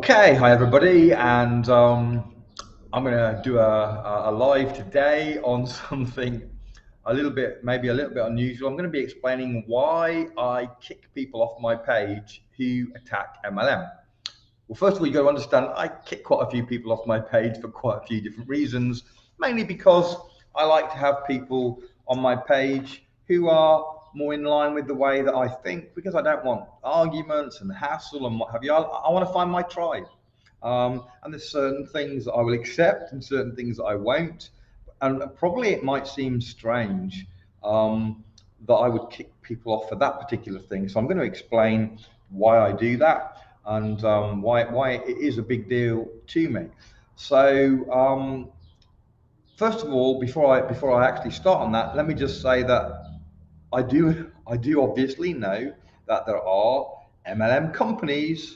Okay, hi everybody, and I'm going to do a live today on something maybe a little bit unusual. I'm going to be explaining why I kick people off my page who attack MLM. Well, first of all, you got to understand I kick quite a few people off my page for quite a few different reasons, mainly because I like to have people on my page who are more in line with the way that I think, because I don't want arguments and hassle and what have you. I want to find my tribe. And there's certain things that I will accept and certain things that I won't. And probably it might seem strange that I would kick people off for that particular thing. So I'm going to explain why I do that and why it is a big deal to me. So first of all, before I actually start on that, let me just say that I do obviously know that there are MLM companies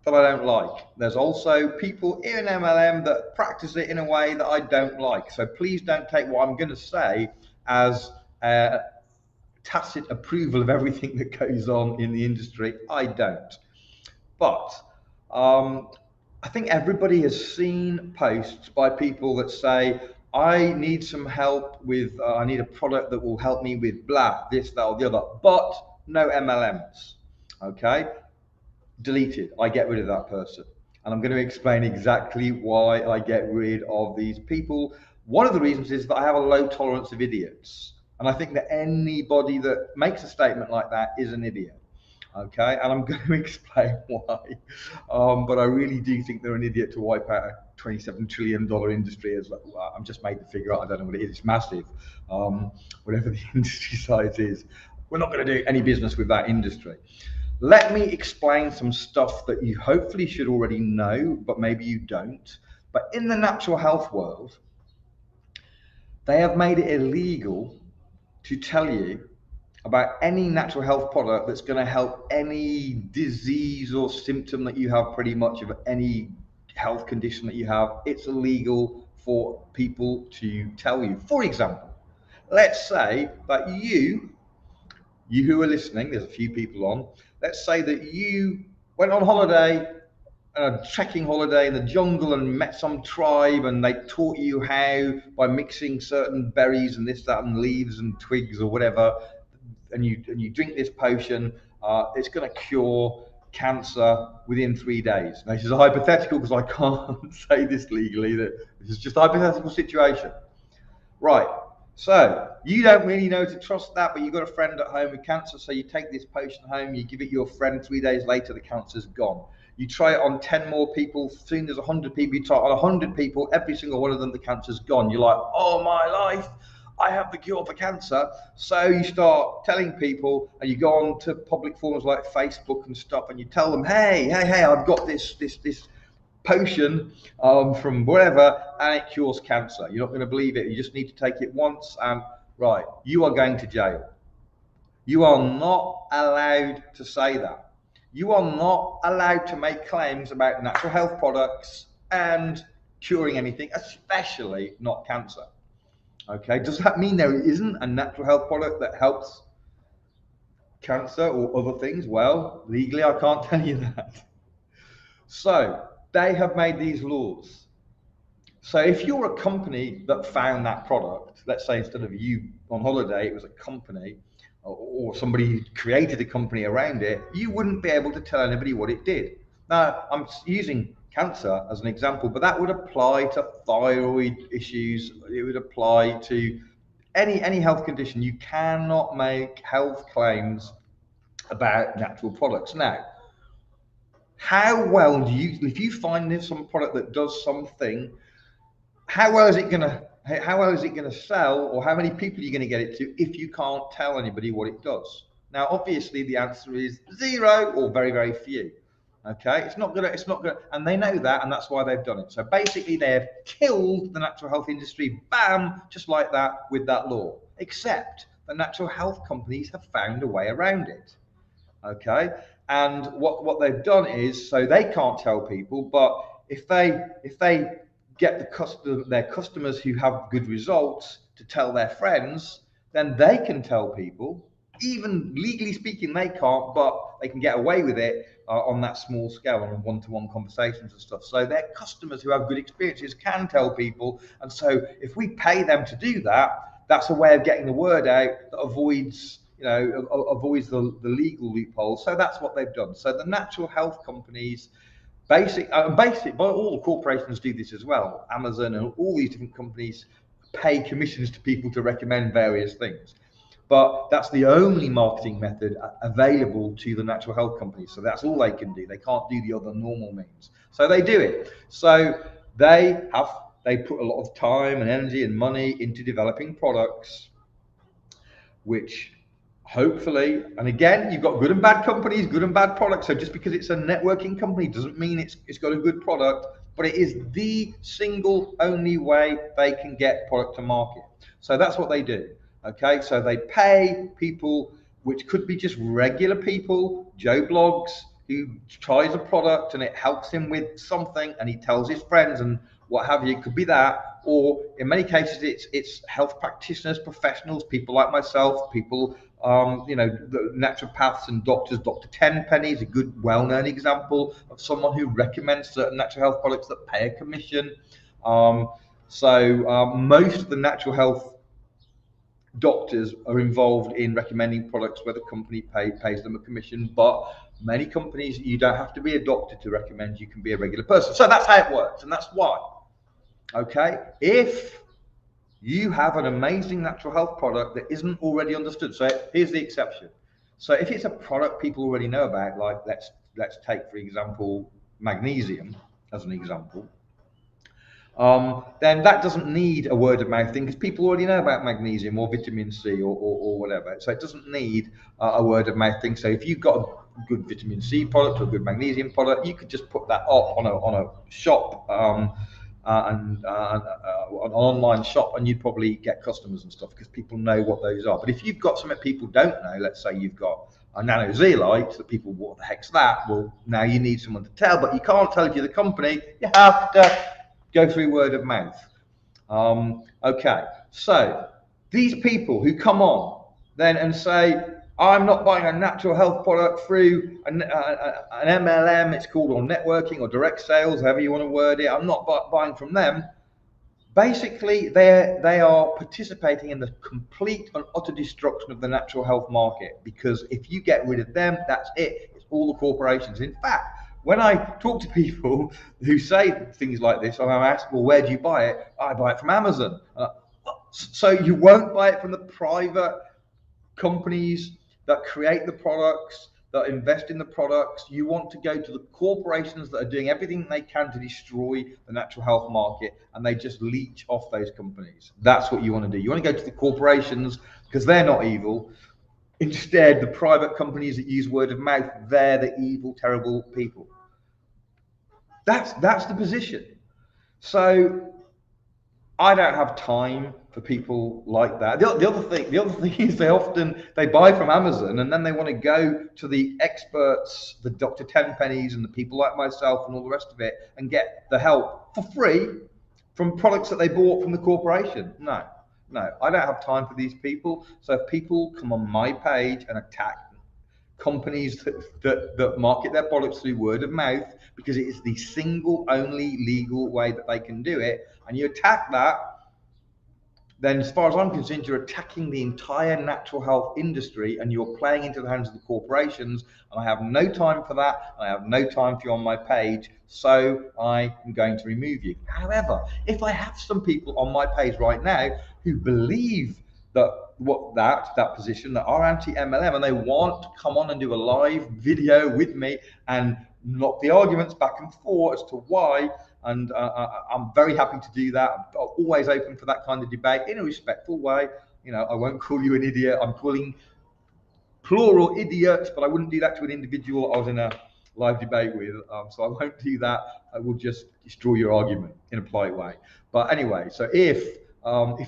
that I don't like. There's also people in MLM that practice it in a way that I don't like. So please don't take what I'm going to say as tacit approval of everything that goes on in the industry. I don't. But I think everybody has seen posts by people that say, I need some help with, I need a product that will help me with blah, this, that, or the other, but no MLMs. Okay, deleted. I get rid of that person. And I'm going to explain exactly why I get rid of these people. One of the reasons is that I have a low tolerance of idiots. And I think that anybody that makes a statement like that is an idiot. Okay, and I'm going to explain why. But I really do think they're an idiot to wipe out a $27 trillion industry. As I'm just made the figure out. I don't know what it is. It's massive. Whatever the industry size is, we're not going to do any business with that industry. Let me explain some stuff that you hopefully should already know, but maybe you don't. But in the natural health world, they have made it illegal to tell you about any natural health product that's going to help any disease or symptom that you have, pretty much of any health condition that you have. It's illegal for people to tell you. For example, let's say that you who are listening, there's a few people on, let's say that you went on holiday, a trekking holiday in the jungle, and met some tribe, and they taught you how, by mixing certain berries and this, that, and leaves and twigs or whatever, and you drink this potion, it's going to cure cancer within 3 days. Now, this is a hypothetical because I can't say this legally, that this is just a hypothetical situation. Right. So you don't really know to trust that, but you've got a friend at home with cancer, so you take this potion home, you give it your friend, 3 days later, the cancer's gone. You try it on 10 more people, soon as 100 people, you try it on 100 people, every single one of them, the cancer's gone. You're like, oh my life, I have the cure for cancer. So you start telling people, and you go on to public forums like Facebook and stuff, and you tell them, hey, I've got this potion from wherever, and it cures cancer. You're not going to believe it. You just need to take it once, and right, you are going to jail. You are not allowed to say that. You are not allowed to make claims about natural health products and curing anything, especially not cancer. Okay, does that mean there isn't a natural health product that helps cancer or other things? Well, legally, I can't tell you that. So they have made these laws. So if you're a company that found that product, let's say instead of you on holiday, it was a company, or somebody who created a company around it, you wouldn't be able to tell anybody what it did. Now, I'm using cancer as an example, but that would apply to thyroid issues. It would apply to any health condition. You cannot make health claims about natural products. Now, how well do you, if you find some product that does something, how well is it gonna sell, or how many people are you gonna get it to if you can't tell anybody what it does? Now, obviously, the answer is zero or very, very few. Okay, it's not gonna, and they know that, and that's why they've done it. So basically, they have killed the natural health industry, bam, just like that, with that law. Except the natural health companies have found a way around it. Okay, and what they've done is, so they can't tell people, but if they get their customers who have good results to tell their friends, then they can tell people. Even legally speaking, they can't, but they can get away with it on that small scale, on one-to-one conversations and stuff. So their customers who have good experiences can tell people, and so if we pay them to do that, that's a way of getting the word out that avoids, avoids the legal loopholes. So that's what they've done. So the natural health companies, but all the corporations do this as well. Amazon and all these different companies pay commissions to people to recommend various things. But that's the only marketing method available to the natural health companies. So that's all they can do. They can't do the other normal means. So they do it. So they put a lot of time and energy and money into developing products which hopefully, and again, you've got good and bad companies, good and bad products. So just because it's a networking company doesn't mean it's got a good product, but it is the single only way they can get product to market. So that's what they do. Okay, so they pay people, which could be just regular people, Joe Blogs, who tries a product and it helps him with something and he tells his friends and what have you. It could be that, or in many cases it's health practitioners, professionals, people like myself, people the naturopaths and doctors. Dr. Tenpenny is a good, well-known example of someone who recommends certain natural health products that pay a commission. Most of the natural health doctors are involved in recommending products where the company pays them a commission, but many companies, you don't have to be a doctor to recommend, you can be a regular person. So that's how it works, and that's why. Okay, if you have an amazing natural health product that isn't already understood, so here's the exception. So if it's a product people already know about, like let's take for example magnesium as an example, then that doesn't need a word of mouth thing because people already know about magnesium or vitamin C or whatever. So it doesn't need a word of mouth thing. So if you've got a good vitamin C product or a good magnesium product, you could just put that up on a shop and an online shop, and you'd probably get customers and stuff because people know what those are. But if you've got something people don't know, let's say you've got a nanozeolite that people, what the heck's that? Well, now you need someone to tell, but you can't tell if you're the company. You have to go through word of mouth. Okay, so these people who come on then and say, I'm not buying a natural health product through an MLM, it's called, or networking or direct sales, however you want to word it, I'm not buying from them. Basically, they are participating in the complete and utter destruction of the natural health market, because if you get rid of them, that's it. It's all the corporations. In fact, when I talk to people who say things like this, and I'm asked, well, where do you buy it? I buy it from Amazon. So you won't buy it from the private companies that create the products, that invest in the products. You want to go to the corporations that are doing everything they can to destroy the natural health market, and they just leech off those companies. That's what you want to do. You want to go to the corporations because they're not evil. Instead, the private companies that use word of mouth, they're the evil, terrible people. That's the position. So I don't have time for people like that. The other thing is they buy from Amazon and then they want to go to the experts, the Dr. Tenpennies and the people like myself and all the rest of it, and get the help for free from products that they bought from the corporation. No, I don't have time for these people. So if people come on my page and attack companies that market their products through word of mouth, because it is the single only legal way that they can do it, and you attack that, then as far as I'm concerned, you're attacking the entire natural health industry and you're playing into the hands of the corporations. And I have no time for that. I have no time for you on my page. So I am going to remove you. However, if I have some people on my page right now who believe that position, that are anti-MLM, and they want to come on and do a live video with me and knock the arguments back and forth as to why, and I'm very happy to do that. I'm always open for that kind of debate in a respectful way. I won't call you an idiot. I'm calling plural idiots, but I wouldn't do that to an individual I was in a live debate with. So I won't do that. I will just destroy your argument in a polite way. But anyway, so if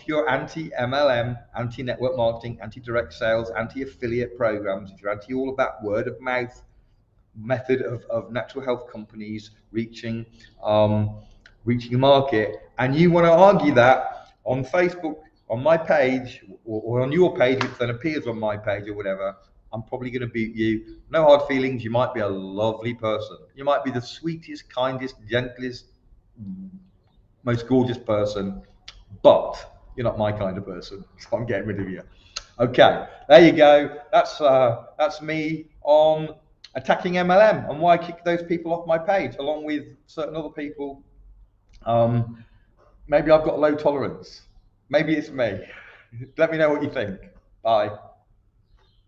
you're anti-MLM, anti-network marketing, anti-direct sales, anti-affiliate programs, if you're anti all of that word of mouth method of natural health companies reaching the market, and you want to argue that on Facebook, on my page, or on your page, which then appears on my page or whatever, I'm probably going to beat you. No hard feelings. You might be a lovely person. You might be the sweetest, kindest, gentlest, most gorgeous person, but you're not my kind of person, so I'm getting rid of you. Okay, there you go. That's me on attacking MLM and why I kicked those people off my page, along with certain other people. Maybe I've got low tolerance. Maybe it's me. Let me know what you think. Bye.